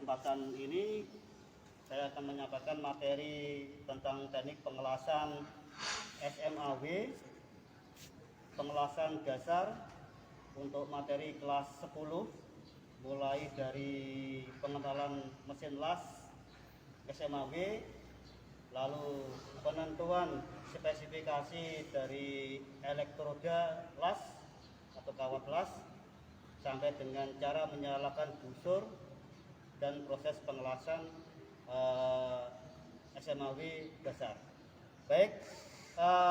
kesempatan ini saya akan menyampaikan materi tentang teknik pengelasan SMAW, pengelasan dasar untuk materi kelas 10, mulai dari pengenalan mesin las SMAW, lalu penentuan spesifikasi dari elektroda las atau kawat las, sampai dengan cara menyalakan busur dan proses pengelasan SMAW dasar. Baik,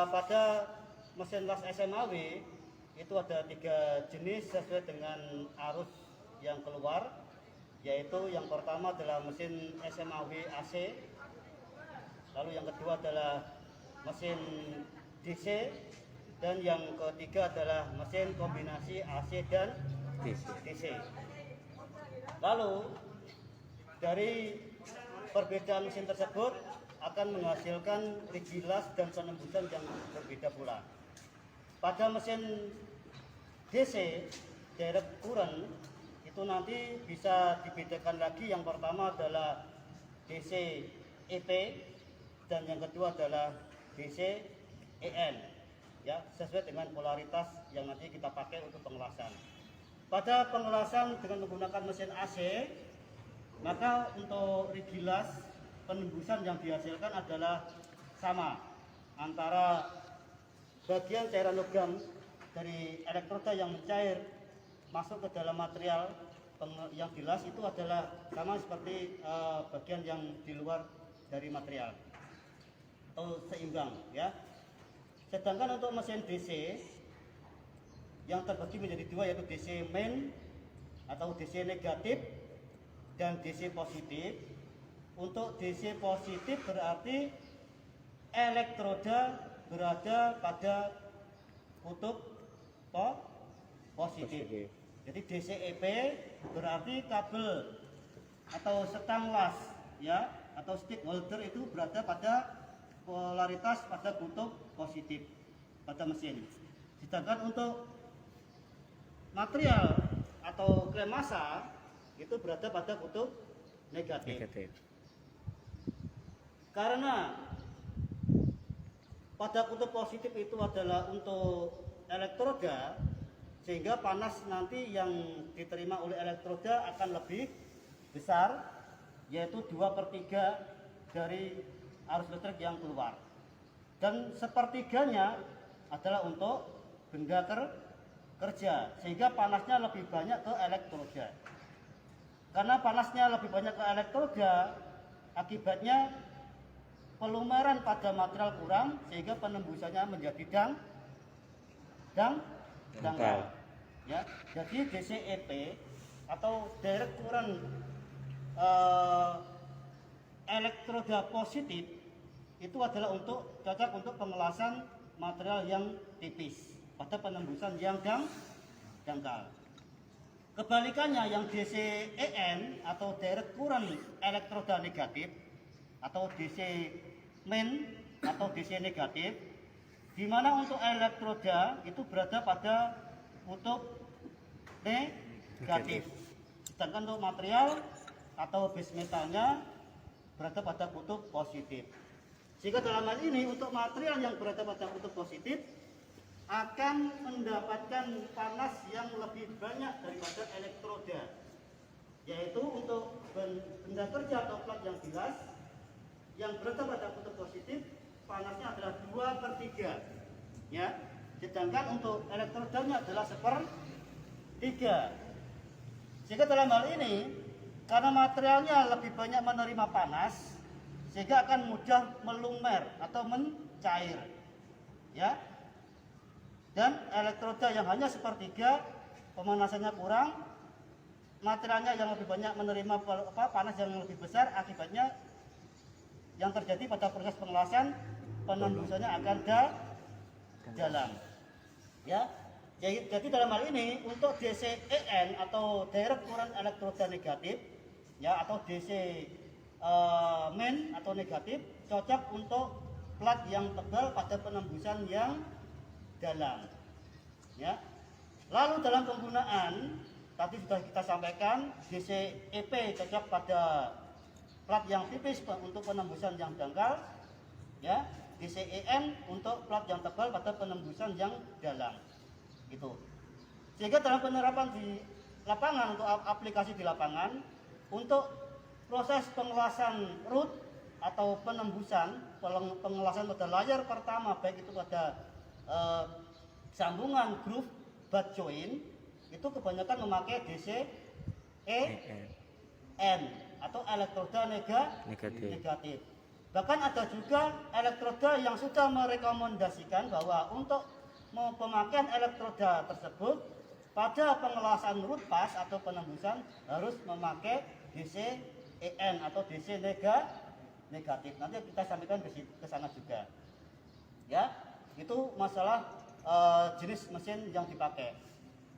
pada mesin las SMAW itu ada 3 jenis sesuai dengan arus yang keluar, yaitu yang pertama adalah mesin SMAW AC, lalu yang kedua adalah mesin DC, dan yang ketiga adalah mesin kombinasi AC dan DC. Lalu dari perbedaan mesin tersebut akan menghasilkan rigilas dan penembusan yang berbeda pula. Pada mesin DC direct current itu nanti bisa dibedakan lagi. Yang pertama adalah DC EP dan yang kedua adalah DC EN, ya, sesuai dengan polaritas yang nanti kita pakai untuk pengelasan. Pada pengelasan dengan menggunakan mesin AC, maka untuk rigilas penembusan yang dihasilkan adalah sama antara bagian cairan logam dari elektroda yang mencair masuk ke dalam material yang dilas itu adalah sama seperti bagian yang di luar dari material, atau seimbang, ya. Sedangkan untuk mesin DC yang terbagi menjadi 2, yaitu DC main atau DC negatif dan DC positif. Untuk DC positif berarti elektroda berada pada kutub positif. Jadi DC EP berarti kabel atau stang las, ya, atau stick holder itu berada pada polaritas pada kutub positif pada mesin. Sedangkan untuk material atau klem massa itu berada pada kutub negatif. Karena pada kutub positif itu adalah untuk elektroda, sehingga panas nanti yang diterima oleh elektroda akan lebih besar, yaitu 2/3 dari arus listrik yang keluar, dan sepertiganya adalah untuk benda kerja, sehingga panasnya lebih banyak ke elektroda. Karena panasnya lebih banyak ke elektroda, akibatnya pelumeran pada material kurang, sehingga penembusannya menjadi dangkal. Ya, jadi DCEP atau direct current elektroda positif itu adalah cocok untuk pengelasan material yang tipis pada penembusan yang dangkal. Kebalikannya, yang DCEN atau direct current elektroda negatif atau DC main atau DC negatif, di mana untuk elektroda itu berada pada kutub negatif, sedangkan untuk material atau base metalnya berada pada kutub positif. Sehingga dalam hal ini untuk material yang berada pada kutub positif akan mendapatkan panas yang lebih banyak daripada elektroda, yaitu untuk benda kerja atau plat yang jelas yang berada pada kutub positif panasnya adalah 2/3, ya, sedangkan untuk elektrodanya adalah 1/3. Sehingga dalam hal ini, karena materialnya lebih banyak menerima panas, sehingga akan mudah melumer atau mencair, ya. Dan elektroda yang hanya 1/3, pemanasannya kurang, materialnya yang lebih banyak menerima panas yang lebih besar, akibatnya yang terjadi pada proses pengelasan penembusannya akan dalam, ya. Jadi dalam hal ini untuk DCEN atau direct current elektroda negatif, ya, atau DC main atau negatif, cocok untuk plat yang tebal pada penembusan yang dalam, ya. Lalu dalam penggunaan tadi sudah kita sampaikan DCEP cocok pada plat yang tipis untuk penembusan yang dangkal, ya. DCEN untuk plat yang tebal pada penembusan yang dalam, gitu. Sehingga dalam penerapan di lapangan, untuk aplikasi di lapangan, untuk proses pengelasan root atau penembusan, pengelasan pada layar pertama, baik itu pada sambungan groove butt joint, itu kebanyakan memakai DCEN atau elektroda negatif. Bahkan ada juga elektroda yang sudah merekomendasikan bahwa untuk pemakaian elektroda tersebut pada pengelasan root pass atau penembusan harus memakai DCEN atau DC negatif. Nanti kita sampaikan ke sana juga. Ya, itu masalah jenis mesin yang dipakai.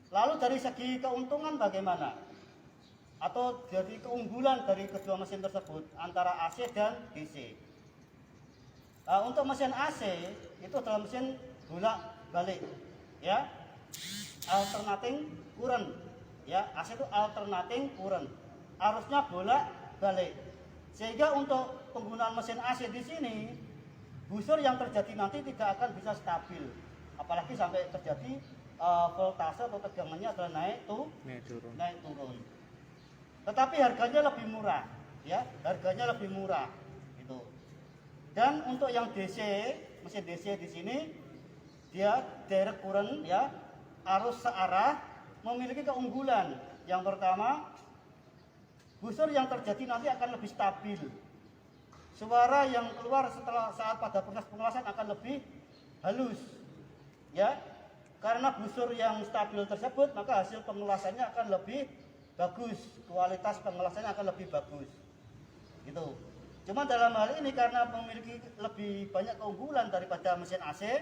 Lalu dari segi keuntungan bagaimana? Atau dari keunggulan dari kedua mesin tersebut antara AC dan DC. Untuk mesin AC itu adalah mesin bolak-balik, ya, alternating current, ya. AC itu alternating current, arusnya bolak-balik. Sehingga untuk penggunaan mesin AC di sini, busur yang terjadi nanti tidak akan bisa stabil, apalagi sampai terjadi voltase atau tegangannya adalah naik turun. Tetapi harganya lebih murah, ya, harganya lebih murah, gitu. Dan untuk yang DC, mesin DC di sini dia direct current, ya, arus searah, memiliki keunggulan. Yang pertama, busur yang terjadi nanti akan lebih stabil. Suara yang keluar saat pada proses pengelasan akan lebih halus, ya. Karena busur yang stabil tersebut, maka hasil pengelasannya akan lebih bagus, kualitas pengelasannya akan lebih bagus, gitu. Cuma dalam hal ini karena memiliki lebih banyak keunggulan daripada mesin AC,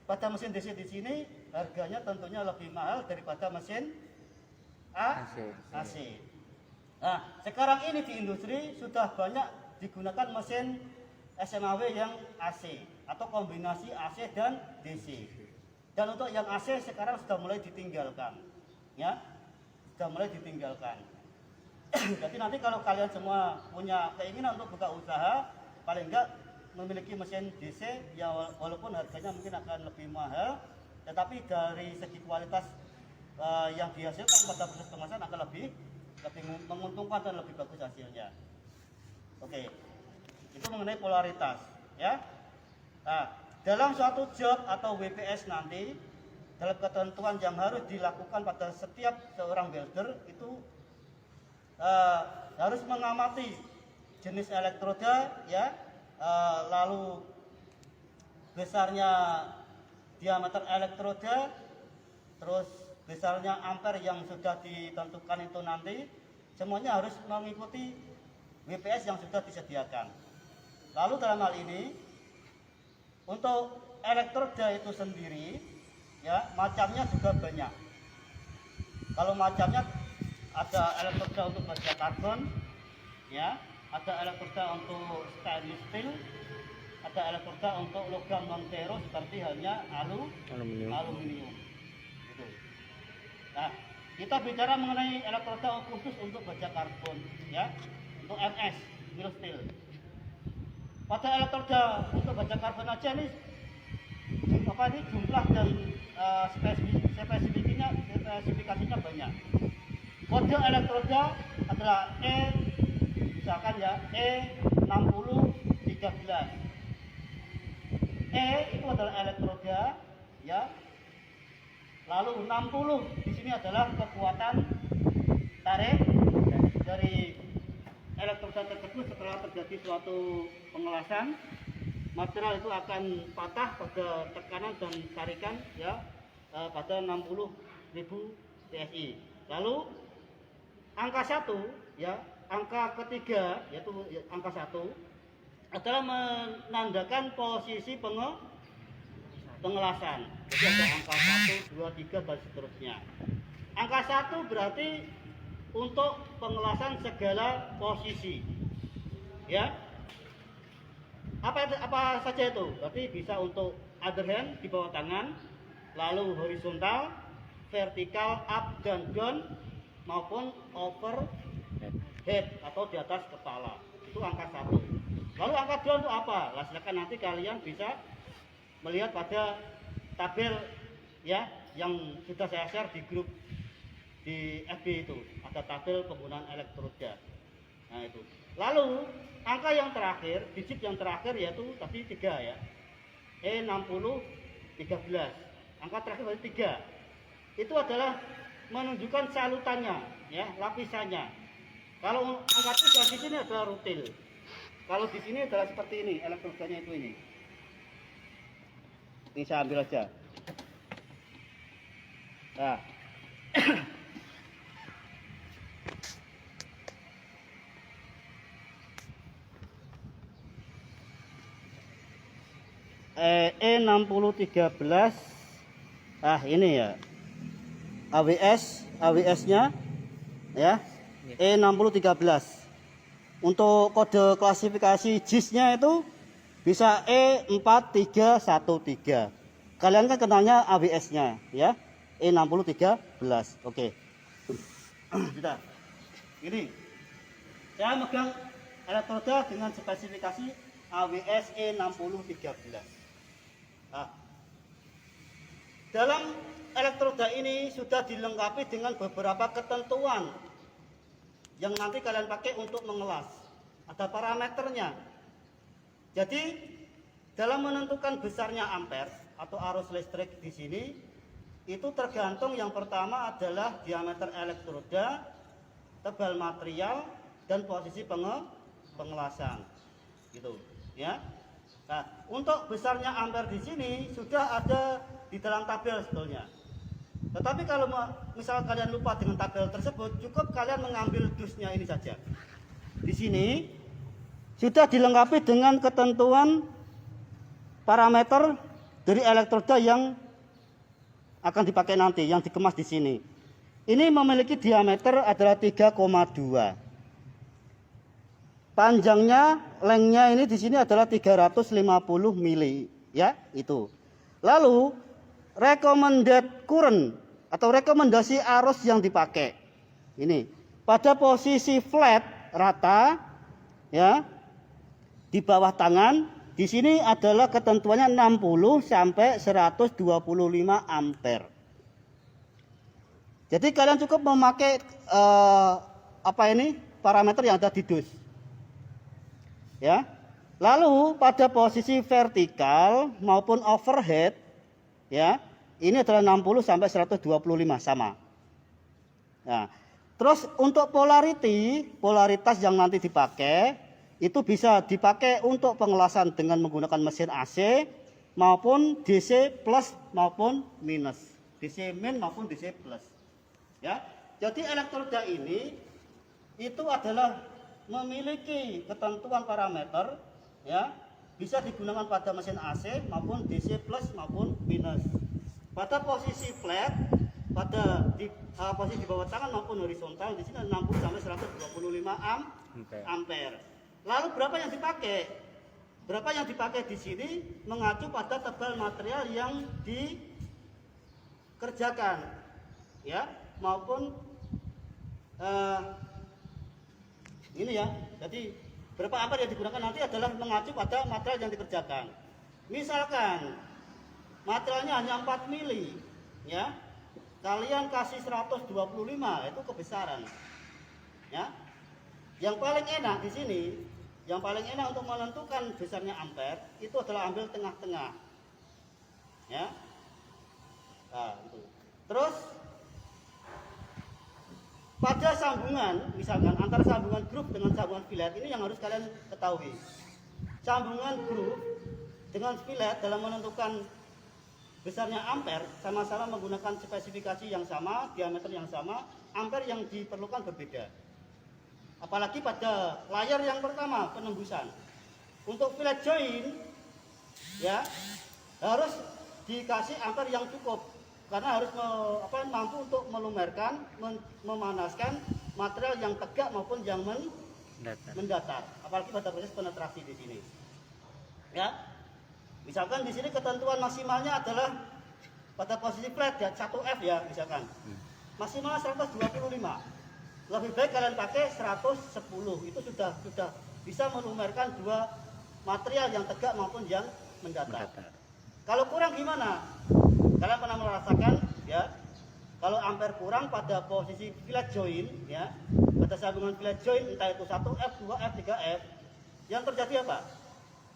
pada mesin DC di sini harganya tentunya lebih mahal daripada mesin AC. Nah, sekarang ini di industri sudah banyak digunakan mesin SMAW yang AC atau kombinasi AC dan DC. Dan untuk yang AC sekarang sudah mulai ditinggalkan, ya, sudah mulai ditinggalkan. Jadi nanti kalau kalian semua punya keinginan untuk buka usaha, paling enggak memiliki mesin DC, ya walaupun harganya mungkin akan lebih mahal, tetapi dari segi kualitas yang dihasilkan pada proses pengelasan akan lebih menguntungkan dan lebih bagus hasilnya. Oke, itu mengenai polaritas, ya. Nah, dalam suatu job atau WPS nanti, dalam ketentuan yang harus dilakukan pada setiap seorang welder itu harus mengamati jenis elektroda, ya, lalu besarnya diameter elektroda, terus besarnya ampere yang sudah ditentukan itu nanti semuanya harus mengikuti WPS yang sudah disediakan. Lalu dalam hal ini untuk elektroda itu sendiri, ya, macamnya juga banyak. Kalau macamnya ada elektroda untuk baja karbon, ya, ada elektroda untuk stainless steel, ada elektroda untuk logam non ferro seperti halnya aluminium. Gitu. Nah, kita bicara mengenai elektroda khusus untuk baja karbon, ya, untuk MS, mild steel. Pada elektroda untuk baja karbon aja nih, jumlah dan spesifikasinya banyak. Kode elektroda adalah misalkan ya E6013. E itu adalah elektroda, ya. Lalu 60 di sini adalah kekuatan tarik dari elektroda tersebut. Setelah terjadi suatu pengelasan, material itu akan patah pada tekanan dan tarikan, ya, pada 60.000 PSI. Lalu angka 1, ya, angka ketiga yaitu angka 1 adalah menandakan posisi pengelasan. Jadi ada angka 1, 2, 3 dan seterusnya. Angka 1 berarti untuk pengelasan segala posisi, ya. Apa saja itu? Berarti bisa untuk underhand di bawah tangan, lalu horizontal, vertikal, up dan down, maupun overhead atau di atas kepala. Itu angka 1. Lalu angka 2 untuk apa? Nah, silakan nanti kalian bisa melihat pada tabel ya yang sudah saya share di grup di FB itu. Ada tabel penggunaan elektroda. Nah, itu. Lalu angka yang terakhir, digit yang terakhir yaitu tadi 3 ya. E60 13. Angka terakhir berarti 3. Itu adalah menunjukkan salutannya ya, lapisannya. Kalau angka 3 di sini adalah rutil. Kalau di sini adalah seperti ini, elektrodanya itu ini. Ini saya ambil aja. Nah. E6013. Ah, ini ya. AWS-nya ya. E6013. Untuk kode klasifikasi JIS-nya itu bisa E4313. Kalian kan kenalnya AWS-nya ya. E6013. Oke. Sudah. Ini. Saya megang elektroda dengan spesifikasi AWS E6013. Nah, dalam elektroda ini sudah dilengkapi dengan beberapa ketentuan yang nanti kalian pakai untuk mengelas. Ada parameternya. Jadi dalam menentukan besarnya ampere atau arus listrik di sini itu tergantung, yang pertama adalah diameter elektroda, tebal material, dan posisi pengelasan. Gitu, ya. Nah, untuk besarnya ampere di sini sudah ada di dalam tabel sebetulnya. Tetapi kalau misal kalian lupa dengan tabel tersebut, cukup kalian mengambil dusnya ini saja. Di sini sudah dilengkapi dengan ketentuan parameter dari elektroda yang akan dipakai nanti, yang dikemas di sini. Ini memiliki diameter adalah 3,2. Panjangnya, lengthnya ini di sini adalah 350 mili, ya, itu. Lalu recommended current atau rekomendasi arus yang dipakai. Ini pada posisi flat rata ya, di bawah tangan, di sini adalah ketentuannya 60 sampai 125 ampere. Jadi kalian cukup memakai parameter yang ada di dus. Ya. Lalu pada posisi vertikal maupun overhead ya, ini adalah 60 sampai 125 sama. Nah, terus untuk polaritas yang nanti dipakai itu bisa dipakai untuk pengelasan dengan menggunakan mesin AC maupun DC plus maupun minus, DC min maupun DC plus. Ya. Jadi elektroda ini itu adalah memiliki ketentuan parameter ya, bisa digunakan pada mesin AC maupun DC plus maupun minus. Pada posisi flat, pada posisi di bawah tangan maupun horizontal di sini 60 sampai 125 ampere. Lalu berapa yang dipakai? Berapa yang dipakai di sini mengacu pada tebal material yang dikerjakan ya, maupun ini ya. Jadi berapa ampere yang digunakan nanti adalah mengacu pada material yang dikerjakan. Misalkan materialnya hanya 4 mili ya, kalian kasih 125, itu kebesaran ya. Yang paling enak di sini, yang paling enak untuk menentukan besarnya ampere itu adalah ambil tengah-tengah ya. Nah, itu. Terus pada sambungan, misalkan antara sambungan grup dengan sambungan fillet, ini yang harus kalian ketahui. Sambungan grup dengan fillet dalam menentukan besarnya ampere sama-sama menggunakan spesifikasi yang sama, diameter yang sama, ampere yang diperlukan berbeda. Apalagi pada layar yang pertama, penembusan. Untuk fillet join ya, harus dikasih ampere yang cukup. Karena harus mampu untuk melumerkan, memanaskan material yang tegak maupun yang mendatar. Apalagi pada proses penetrasi di sini. Ya, misalkan di sini ketentuan maksimalnya adalah pada posisi flat ya, 1F ya misalkan. Maksimal 125. lebih baik kalian pakai 110. Itu sudah bisa melumerkan dua material yang tegak maupun yang mendatar. Kalau kurang gimana? Kalian pernah merasakan ya, kalau ampere kurang pada posisi flat joint ya, pada sambungan flat joint entah itu 1F, 2F, 3F, yang terjadi apa?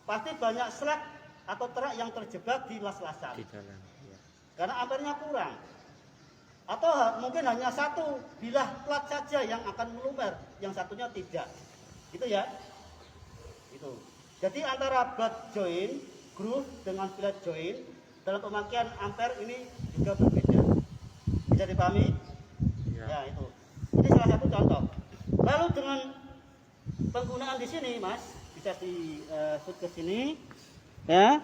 Pasti banyak slack atau terak yang terjebak di las-lasan. Ya. Karena ampernya kurang. Atau mungkin hanya satu bilah plat saja yang akan melumer, yang satunya tidak. Gitu ya. Itu. Jadi antara butt joint, groove dengan flat joint dalam pemakaian ampere ini juga berbeda. Bisa dipahami? Ya, itu. Ini salah satu contoh. Lalu dengan penggunaan di sini, Mas, bisa di shoot ke sini. Ya.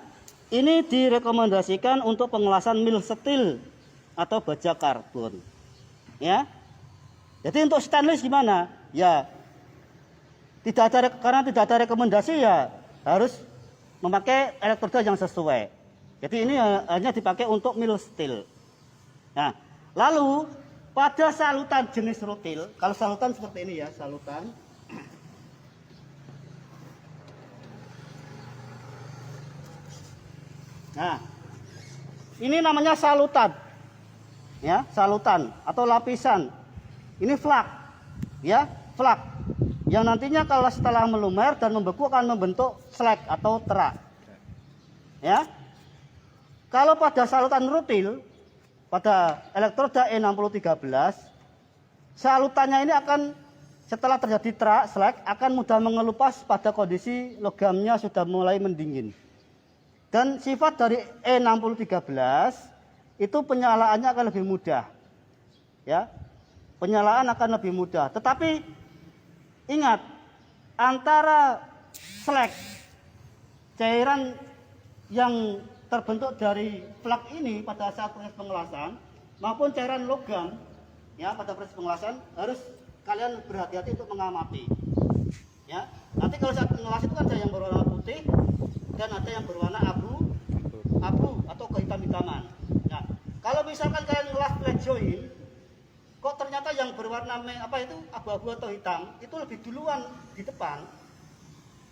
Ini direkomendasikan untuk pengelasan mil steel atau baja karbon. Ya. Jadi untuk stainless gimana? Ya. Karena tidak ada rekomendasi ya harus memakai elektroda yang sesuai. Jadi ini hanya dipakai untuk mil steel. Nah, lalu pada salutan jenis rutil, kalau salutan seperti ini ya, salutan. Nah, ini namanya salutan. Ya, salutan atau lapisan. Ini flak. Ya, flak. Yang nantinya kalau setelah melumer dan membeku akan membentuk slag atau terak. Ya. Kalau pada salutan rutil, pada elektroda E6013, salutannya ini akan setelah terjadi terak slag akan mudah mengelupas pada kondisi logamnya sudah mulai mendingin. Dan sifat dari E6013 itu penyalaannya akan lebih mudah. Ya. Penyalaan akan lebih mudah. Tetapi ingat, antara slag cairan yang terbentuk dari flak ini pada saat proses pengelasan maupun cairan logam ya pada proses pengelasan harus kalian berhati-hati untuk mengamati. Ya, nanti kalau saat mengelas itu kan ada yang berwarna putih dan ada yang berwarna abu atau kehitam-hitaman. Nah, kalau misalkan kalian ngelas flat joint, kok ternyata yang berwarna abu-abu atau hitam itu lebih duluan di depan,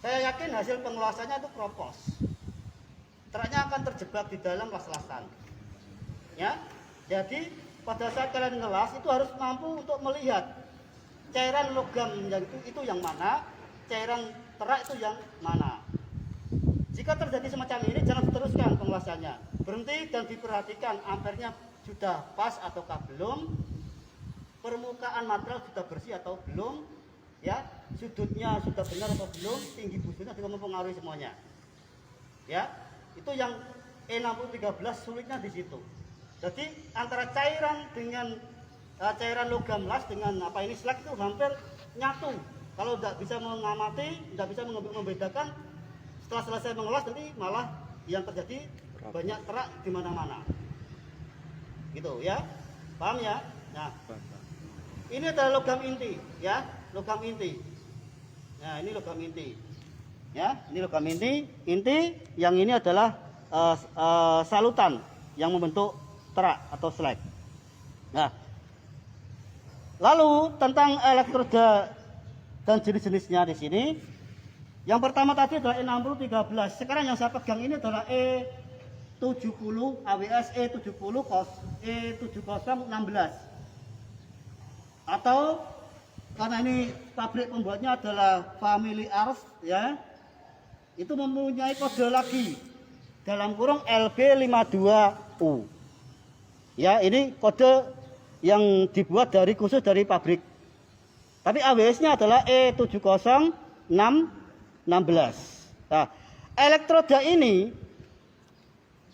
saya yakin hasil pengelasannya itu kropos. Teraknya akan terjebak di dalam las-lasan. Ya, jadi pada saat kalian ngelas itu harus mampu untuk melihat cairan logam yang itu yang mana, cairan terak itu yang mana. Jika terjadi semacam ini, jangan diteruskan pengelasannya. Berhenti dan diperhatikan ampernya sudah pas ataukah belum, permukaan material sudah bersih atau belum, ya, sudutnya sudah benar atau belum, tinggi busurnya juga mempengaruhi semuanya. Ya, itu yang E6013 sulitnya di situ. Jadi antara cairan dengan cairan logam las dengan ini slag itu hampir nyatu. Kalau tidak bisa mengamati, tidak bisa membedakan, setelah selesai mengelas nanti malah yang terjadi banyak terak di mana-mana. Gitu ya. Paham ya? Nah, ini adalah logam inti, ya, logam inti. Nah, ini logam inti. Ya, ini logam inti. Yang ini adalah salutan yang membentuk terak atau slag. Nah, lalu tentang elektroda dan jenis-jenisnya di sini. Yang pertama tadi adalah E6013. Sekarang yang saya pegang ini adalah E70 AWS E7016. Atau karena ini pabrik pembuatnya adalah Family Ars ya. Itu mempunyai kode lagi dalam kurung LB52U. Ya, ini kode yang dibuat khusus dari pabrik. Tapi AWS-nya adalah E70616. Nah, elektroda ini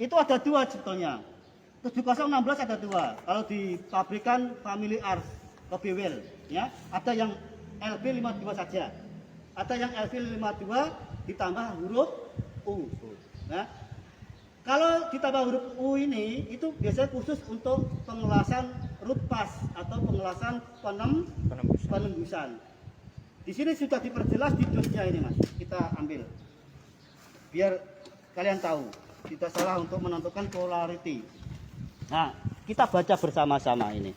itu ada dua sebetulnya. 7016 ada dua. Kalau di pabrikan Family Ars Kobiwil, ya, ada yang LB52 saja. Ada yang LB52 ditambah huruf U. Nah, kalau ditambah huruf U ini itu biasanya khusus untuk pengelasan root pass atau pengelasan penembusan. Di sini sudah diperjelas di dosnya ini, Mas. Kita ambil biar kalian tahu, tidak salah untuk menentukan polarity. Nah, kita baca bersama-sama ini.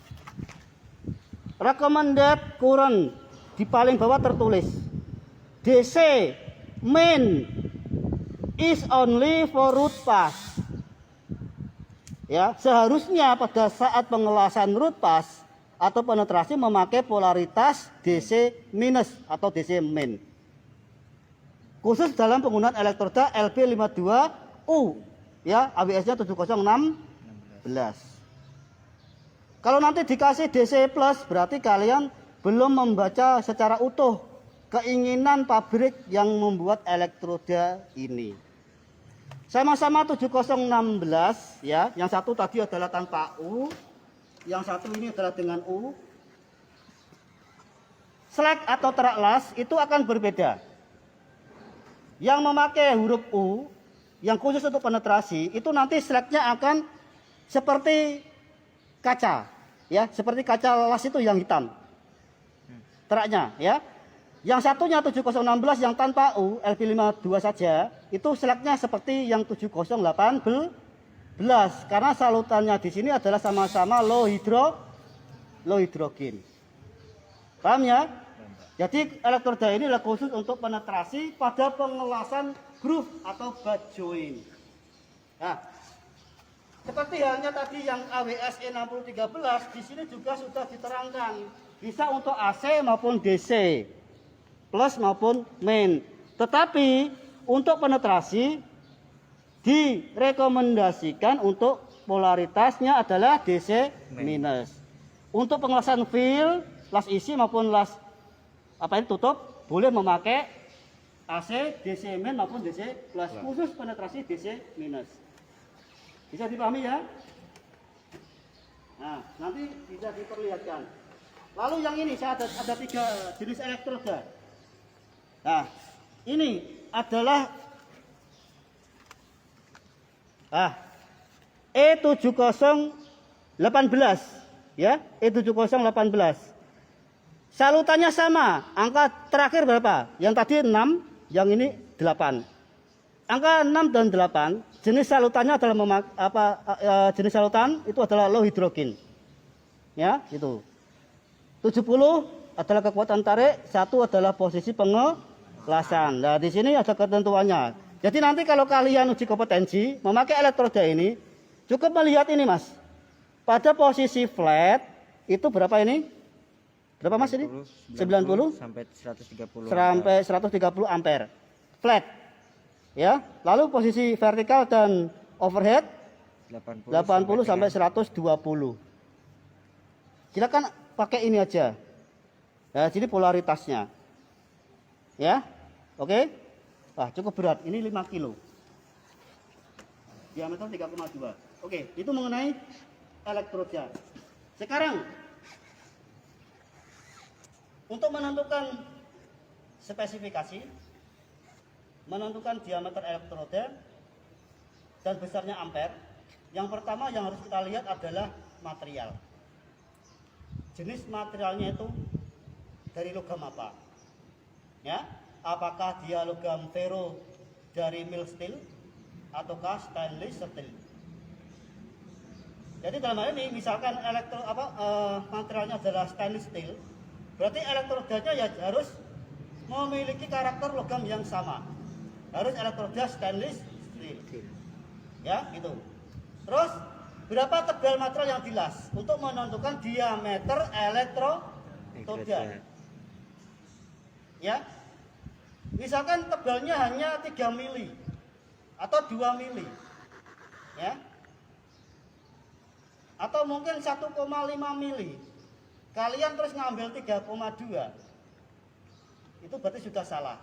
recommended current di paling bawah tertulis DC main is only for root pass. Ya, seharusnya pada saat pengelasan root pass atau penetrasi memakai polaritas DC minus atau DC main. Khusus dalam penggunaan elektroda LB52U, ya, AWS-nya 7016. Kalau nanti dikasih DC plus, berarti kalian belum membaca secara utuh keinginan pabrik yang membuat elektroda ini. Sama-sama 7016, ya. Yang satu tadi adalah tanpa U, yang satu ini adalah dengan U. Slack atau terak las itu akan berbeda. Yang memakai huruf U, yang khusus untuk penetrasi, itu nanti slacknya akan seperti kaca, ya, seperti kaca las itu yang hitam. Teraknya, ya. Yang satunya 7016 yang tanpa U, LB52 saja, itu slacknya seperti yang 7018, karena salutannya di sini adalah sama-sama low hidrogen. Paham ya? Jadi elektroda ini adalah khusus untuk penetrasi pada pengelasan groove atau butt joint. Nah, seperti halnya tadi yang AWS E6013, di sini juga sudah diterangkan bisa untuk AC maupun DC, plus maupun main. Tetapi untuk penetrasi direkomendasikan untuk polaritasnya adalah DC minus. Untuk pengelasan fill, las isi maupun las tutup, boleh memakai AC, DC main maupun DC plus. Khusus penetrasi DC minus. Bisa dipahami ya? Nah, nanti bisa diperlihatkan. Lalu yang ini saya ada 3 jenis elektroda. Nah, ini adalah E7018, ya, E7018. Salutannya sama, angka terakhir berapa? Yang tadi 6, yang ini 8. Angka 6 dan 8, jenis salutannya adalah jenis salutan itu adalah low hidrogen. Ya, itu. 70 adalah kekuatan tarik, 1 adalah posisi pengelasan. Nah, di sini ada ketentuannya. Jadi nanti kalau kalian uji kompetensi memakai elektroda ini, cukup melihat ini, Mas. Pada posisi flat itu berapa ini? Berapa, Mas, ini? 90 sampai 130. Sampai 130 ampere. Flat. Ya. Lalu posisi vertikal dan overhead 80 sampai 120. Silakan pakai ini aja. Ya, sini polaritasnya. Ya. Oke. Wah, cukup berat. Ini 5 kilo. Diameter 3,2. Oke, itu mengenai elektroda. Sekarang untuk menentukan spesifikasi, menentukan diameter elektroda dan besarnya ampere, yang pertama yang harus kita lihat adalah material. Jenis materialnya itu dari logam apa? Ya, apakah dia logam ferro dari mild steel ataukah stainless steel? Jadi dalam hal ini misalkan materialnya adalah stainless steel, berarti elektrodanya ya harus memiliki karakter logam yang sama. Harus elektroda stainless steel. Ya, gitu. Terus berapa tebal material yang dilas untuk menentukan diameter elektroda. Ya. Misalkan tebalnya hanya 3 mili atau 2 mili. Ya. Atau mungkin 1,5 mili. Kalian terus ngambil 3,2. Itu berarti sudah salah.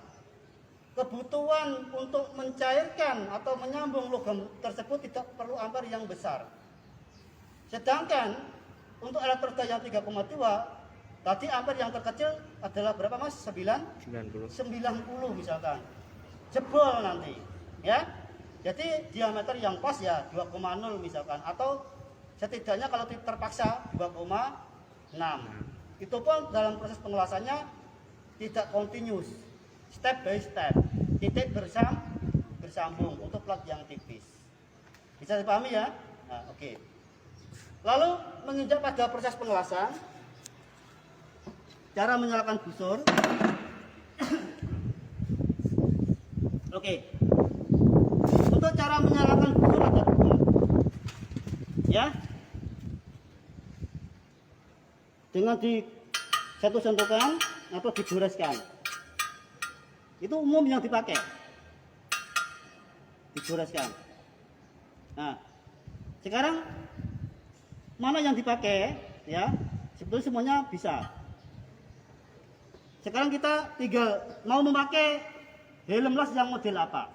Kebutuhan untuk mencairkan atau menyambung logam tersebut tidak perlu ampere yang besar. Sedangkan untuk elektroda yang 3,2, tadi ampere yang terkecil adalah berapa, Mas? 90 misalkan. Jebol nanti, ya. Jadi diameter yang pas ya 2,0 misalkan, atau setidaknya kalau terpaksa 2,6. Itu pun dalam proses pengelasannya tidak continuous, step by step, titik bersambung untuk plat yang tipis. Bisa dipahami ya? Nah, oke. Lalu menginjak pada proses pengelasan, cara menyalakan busur. Oke. Untuk cara menyalakan busur ada dua. Ya. Dengan sentuh-sentuhkan atau digoreskan. Itu umum yang dipakai. Digoreskan. Nah, sekarang mana yang dipakai? Ya, sebetulnya semuanya bisa. Sekarang kita tinggal mau memakai helm las yang model apa.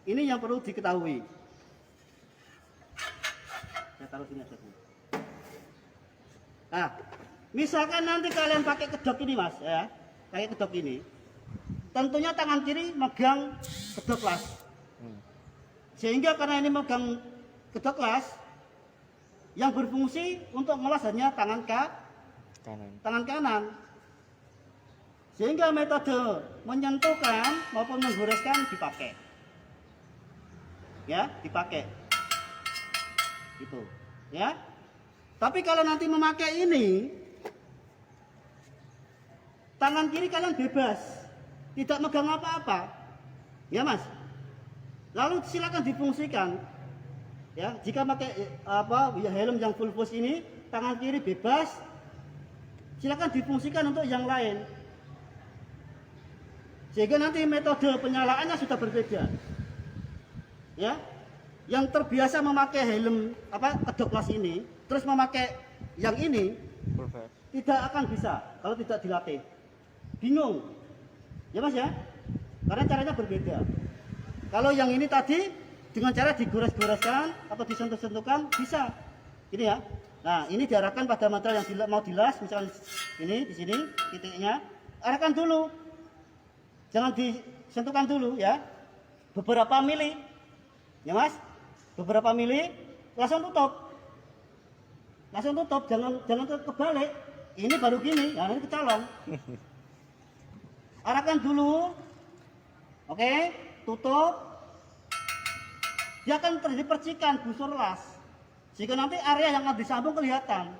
Ini yang perlu diketahui. Saya taruh sini aja. Nah, misalkan nanti kalian pakai kedok ini mas, ya, pakai kedok ini, tentunya tangan kiri megang kedok las. Sehingga karena ini megang kedok las, yang berfungsi untuk melas hanya tangan kanan. Sehingga metode menyentuhkan maupun menggoreskan dipakai. Ya, dipakai. Gitu. Ya. Tapi kalau nanti memakai ini, tangan kiri kalian bebas, tidak megang apa-apa. Ya, Mas. Lalu silakan difungsikan. Ya, jika pakai helm yang full face ini, tangan kiri bebas, silakan difungsikan untuk yang lain. Sehingga nanti metode penyalaannya sudah berbeda. Ya. Yang terbiasa memakai helm kedok las ini, terus memakai yang ini, tidak akan bisa kalau tidak dilatih. Bingung. Ya Mas ya? Karena caranya berbeda. Kalau yang ini tadi dengan cara digores-goreskan atau disentuh-sentuhkan bisa. Ini ya. Nah, ini diarahkan pada material yang mau dilas, misalnya ini di sini titiknya, arahkan dulu. Jangan disentuhkan dulu ya. Beberapa mili. Ya Mas? Beberapa mili langsung tutup. Langsung tutup, jangan kebalik. Ini baru gini, ya nanti kecolong. Arahkan dulu. Oke, tutup. Dia akan terjadi percikan busur las. Sehingga nanti area yang akan disambung kelihatan.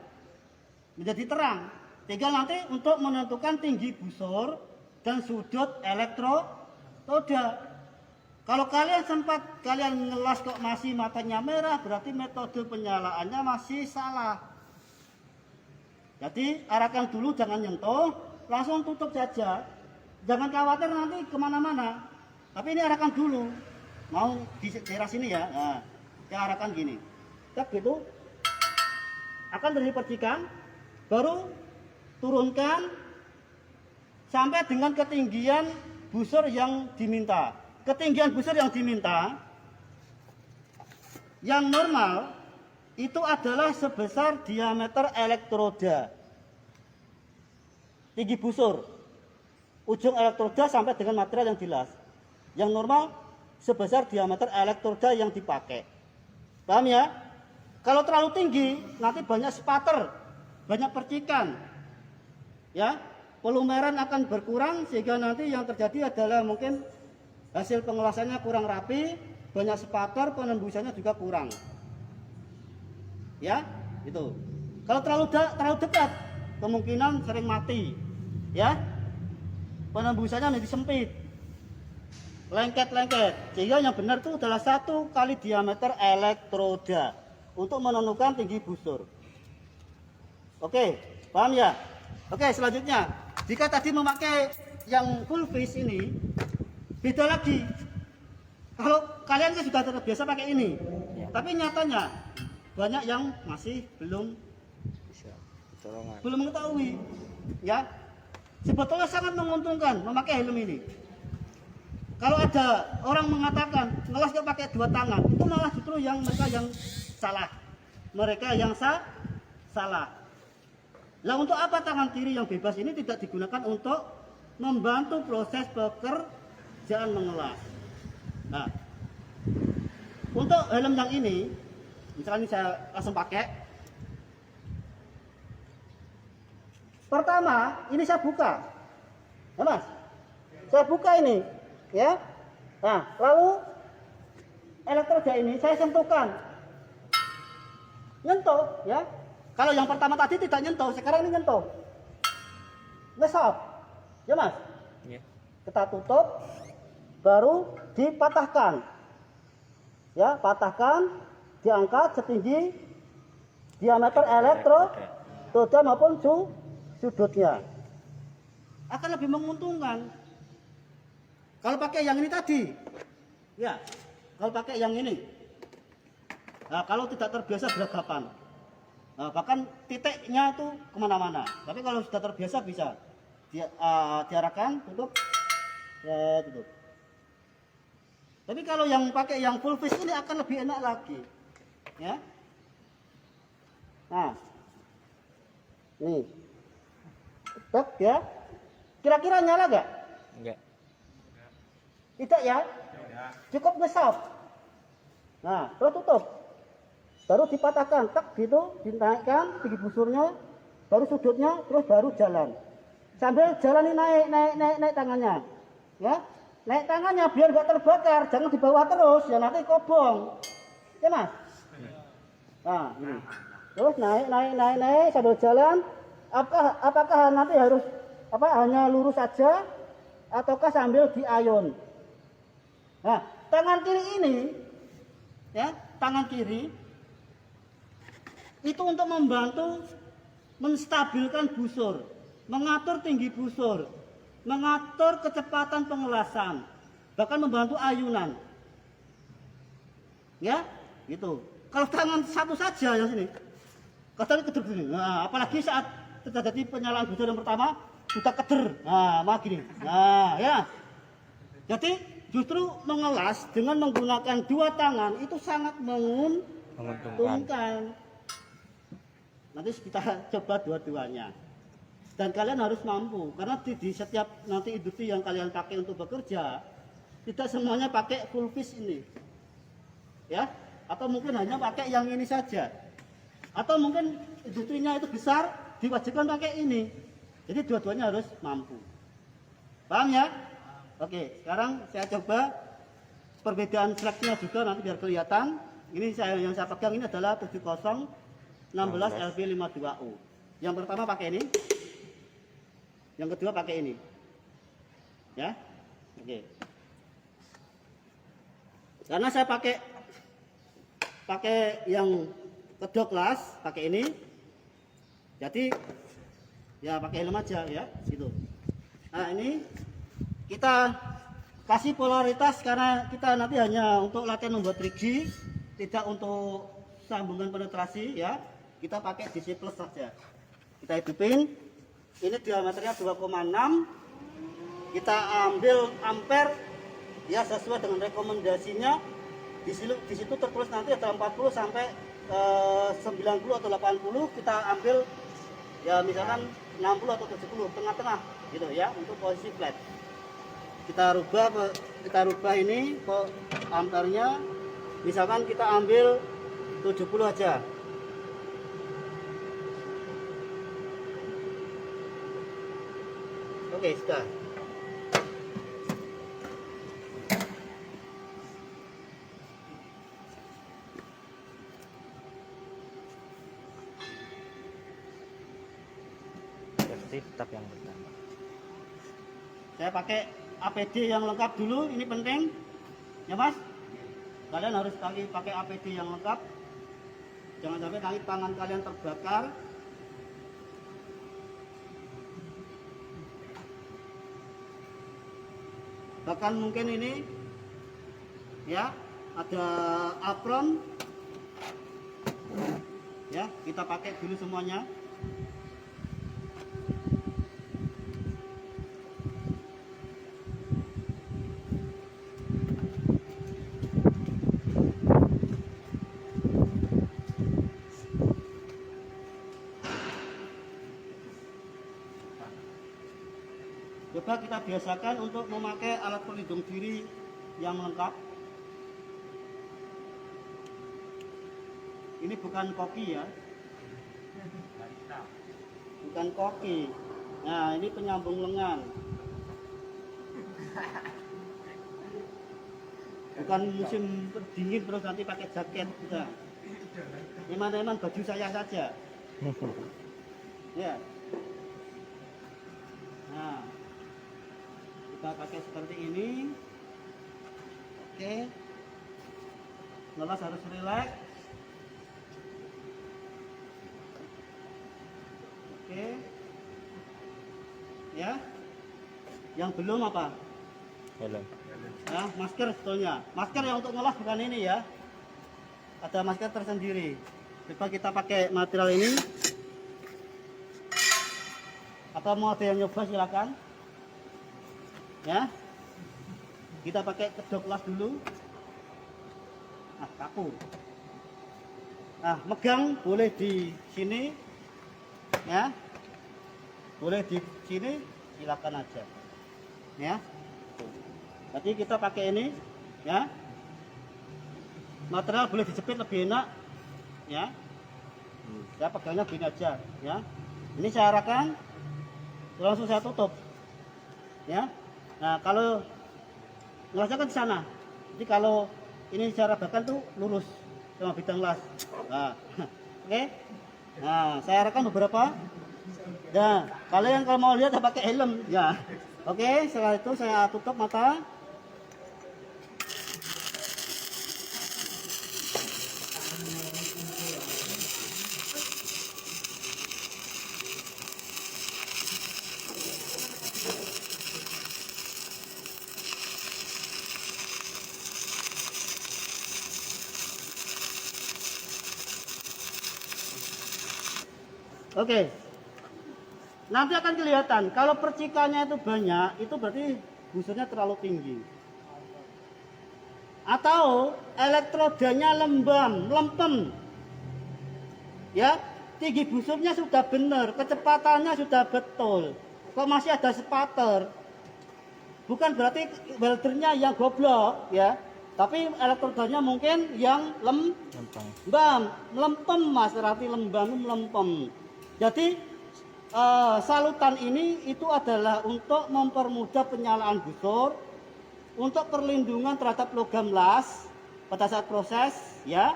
Menjadi terang. Tinggal nanti untuk menentukan tinggi busur dan sudut elektroda. Kalau kalian sempat ngelas kok masih matanya merah, berarti metode penyalaannya masih salah. Jadi arahkan dulu, jangan nyentuh, langsung tutup saja. Jangan khawatir nanti kemana-mana. Tapi ini arahkan dulu. Mau di daerah sini ya, nah, saya arahkan gini. Tak gitu, akan terjadi percikan, baru turunkan sampai dengan ketinggian busur yang diminta. Ketinggian busur yang diminta yang normal itu adalah sebesar diameter elektroda. Tinggi busur ujung elektroda sampai dengan material yang dilas. Yang normal sebesar diameter elektroda yang dipakai. Paham ya? Kalau terlalu tinggi nanti banyak spatter, banyak percikan. Ya, polumeran akan berkurang sehingga nanti yang terjadi adalah mungkin hasil pengelasannya kurang rapi, banyak spatter, penembusannya juga kurang. Ya, itu. Kalau terlalu dekat, kemungkinan sering mati. Ya, penembusannya menjadi sempit, lengket-lengket. Sehingga yang benar itu adalah 1 kali diameter elektroda untuk menentukan tinggi busur. Oke, paham ya? Oke, selanjutnya, jika tadi memakai yang full face ini, beda lagi. Kalau kalian kan sudah terbiasa pakai ini, ya. Tapi nyatanya banyak yang masih belum mengetahui. Ya, sebetulnya sangat menguntungkan memakai helm ini. Kalau ada orang mengatakan ngelas kok pakai 2 tangan, itu malah justru mereka yang salah. Mereka yang salah. Nah, untuk apa tangan kiri yang bebas ini tidak digunakan untuk membantu proses pekerjaan mengelas. Nah, untuk helm yang ini, misalnya saya langsung pakai. Pertama, ini saya buka. Ya, Mas. Saya buka ini, ya. Nah, lalu elektroda ini saya sentuhkan. Nyentuh, ya. Kalau yang pertama tadi tidak nyentuh, sekarang ini nyentuh. ngesop. Ya Mas? Iya. Kita tutup, baru dipatahkan. Ya, patahkan, diangkat setinggi diameter elektroda maupun sudutnya. Akan lebih menguntungkan. Kalau pakai yang ini tadi, ya, kalau pakai yang ini, nah, kalau tidak terbiasa beragapan, nah, bahkan titiknya itu kemana-mana. Tapi kalau sudah terbiasa bisa diarahkan, tutup, ya, tutup. Tapi kalau yang pakai yang full face ini akan lebih enak lagi, ya. Nah, nih, tek ya. Kira-kira nyala nggak? Enggak. Tidak ya? Cukup ngesop. Nah, terus tutup. Baru dipatahkan, tak gitu, dinaikkan tinggi busurnya, baru sudutnya, terus baru jalan. Sambil jalan ini naik tangannya, ya. Naik tangannya biar nggak terbakar, jangan di bawah terus, ya nanti kobong. Ya Mas? Nah, ini. Terus naik sambil jalan. Apakah nanti harus hanya lurus saja ataukah sambil diayun? Nah, tangan kiri ini, ya, tangan kiri itu untuk membantu menstabilkan busur, mengatur tinggi busur, mengatur kecepatan pengelasan, bahkan membantu ayunan. Ya, gitu. Kalau tangan satu saja yang sini, kadang keder gini. Nah, apalagi saat terjadi penyalaan busur yang pertama, sudah keder. Nah, gini. Nah, ya. Jadi justru mengelas dengan menggunakan dua tangan itu sangat menguntungkan. Nanti kita coba dua-duanya. Dan kalian harus mampu, karena di setiap nanti industri yang kalian pakai untuk bekerja, tidak semuanya pakai full face ini, ya, atau mungkin hanya pakai yang ini saja, atau mungkin industrinya itu besar, diwajibkan pakai ini. Jadi dua-duanya harus mampu. Paham ya? Oke, sekarang saya coba perbedaan flagnya juga nanti biar kelihatan. Ini yang saya pegang ini adalah 7016 LB52U. Yang pertama pakai ini. Yang kedua pakai ini, ya, oke. Karena saya pakai yang kedua kelas, pakai ini, jadi ya pakai helm aja ya, gitu. Nah ini kita kasih polaritas karena kita nanti hanya untuk latihan membuat rigi, tidak untuk sambungan penetrasi ya. Kita pakai DC plus saja. Kita hidupin. Ini diameternya 2,6. Kita ambil ampere ya sesuai dengan rekomendasinya. Di situ tertulis nanti ada 40 sampai 90 atau 80. Kita ambil ya misalkan 60 atau 70 tengah-tengah gitu ya untuk posisi flat. Kita rubah ini ampernya. Misalkan kita ambil 70 aja. Oke, sudah. Versi tetap yang pertama. Saya pakai APD yang lengkap dulu, ini penting. Ya Mas? Kalian harus pakai APD yang lengkap. Jangan sampai nanti tangan kalian terbakar. Bahkan mungkin ini ya ada apron ya, kita pakai dulu semuanya. Coba kita biasakan untuk memakai alat pelindung diri yang lengkap. Ini bukan koki ya, bukan koki. Nah ini penyambung lengan, bukan musim dingin terus nanti pakai jaket. Sudah, eman-eman baju saya saja. Ya. kita pakai seperti ini. Oke, ngelas harus rileks. Oke, ya. Yang belum apa? Helm. Ya, masker sebetulnya. Masker yang untuk ngelas bukan ini ya. Ada masker tersendiri. Coba kita pakai material ini. Atau mau ada yang nyoba silakan. Ya. Kita pakai kedok las dulu. Nah, kaku. Nah, megang boleh di sini. Ya. Boleh di sini, silakan aja. Ya. Jadi kita pakai ini, ya. Material boleh dijepit lebih enak, ya. Ya, pegangnya begini aja, ya. Ini saya arahkan, langsung saya tutup, ya. Nah, kalau ngelasnya kan di sana, jadi kalau ini cara bahkan tuh lurus sama bidang las. Nah, oke. Nah, saya arahkan beberapa. Nah, kalian kalau mau lihat saya pakai helm, ya. Oke, setelah itu saya tutup mata. Oke. Nanti akan kelihatan kalau percikannya itu banyak, itu berarti busurnya terlalu tinggi. Atau elektrodanya lempem. Ya, tinggi busurnya sudah benar, kecepatannya sudah betul. Kok masih ada spatter? Bukan berarti weldernya yang goblok, ya. Tapi elektrodanya mungkin yang lempem, Mas, berarti lempem. Jadi salutan ini itu adalah untuk mempermudah penyalaan busur, untuk perlindungan terhadap logam las pada saat proses, ya.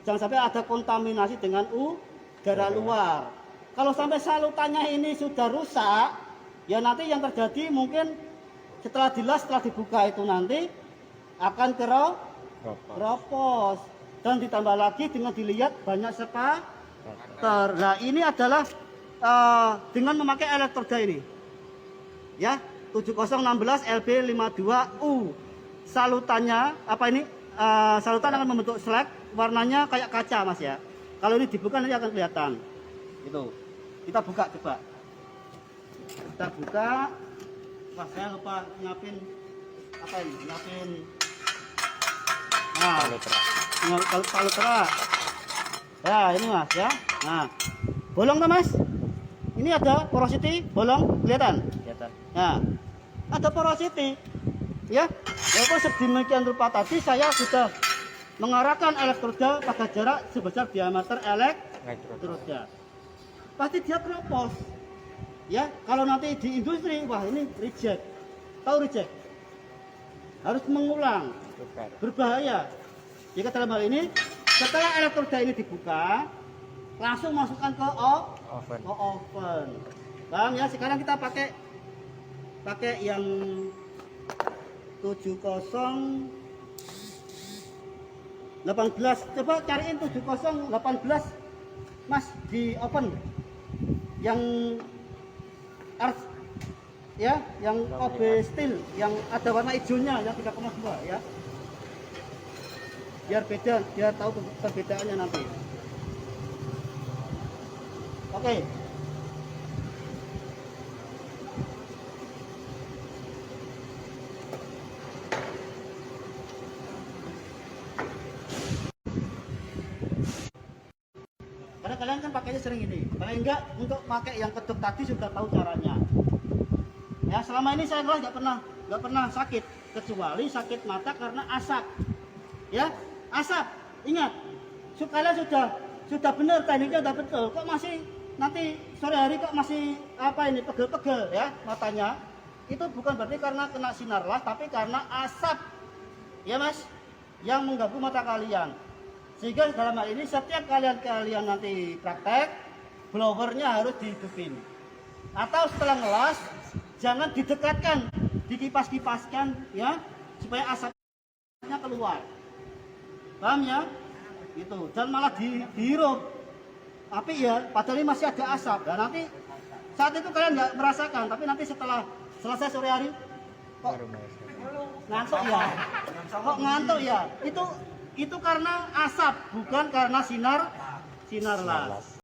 Jangan sampai ada kontaminasi dengan udara luar. Kalau sampai salutannya ini sudah rusak, ya nanti yang terjadi mungkin setelah dilas, setelah dibuka itu nanti akan keropos. Dan ditambah lagi dengan dilihat banyak spatter. Nah, ini adalah dengan memakai elektroda ini, ya, 7016 LB52U. Salutannya apa ini? Salutan akan membentuk slag, warnanya kayak kaca, Mas, ya. Kalau ini dibuka nanti akan kelihatan. Itu. Kita buka coba. Kita buka. Wah, saya lupa nyiapin apa ini? Nyiapin. Nah, palu terak. Ya, ini, Mas, ya. Nah, bolong tuh, Mas. Ini ada porosity, bolong, kelihatan? Kelihatan. Nah, ada porosity, ya. Walaupun sedemikian rupa tadi saya sudah mengarahkan elektroda pada jarak sebesar diameter elektroda. Pasti dia keropos, ya. Kalau nanti di industri, wah ini reject, tahu reject? Harus mengulang, berbahaya. Jika dalam hal ini, setelah elektroda ini dibuka, langsung masukkan ke oven. Paham ya? Sekarang kita pakai yang 7018. Coba cariin 7018, Mas, di oven. Yang ya, yang OB steel yang ada warna hijaunya yang 3,2 ya. Biar beda, biar tahu perbedaannya nanti. Oke. Karena kalian kan pakainya sering ini. Paling enggak untuk pakai yang kedok tadi sudah tahu caranya. Ya, selama ini saya nggak pernah sakit, kecuali sakit mata karena asap. Ya, asap. Ingat, kalian sudah benar tekniknya, sudah betul. Kok masih nanti sore hari kok masih apa ini pegel-pegel ya matanya? Itu bukan berarti karena kena sinar las, tapi karena asap, ya Mas, yang mengganggu mata kalian. Sehingga dalam hal ini setiap kalian nanti praktek, blowernya harus dihidupin. Atau setelah ngelas, jangan didekatkan dikipas-kipaskan ya supaya asapnya keluar. Paham ya? Itu. Dan malah dihirup api ya, padahal ini masih ada asap. Dan nanti saat itu kalian nggak merasakan, tapi nanti setelah selesai sore hari kok ngantuk ya? Kok ngantuk ya? Itu karena asap, bukan karena sinar las.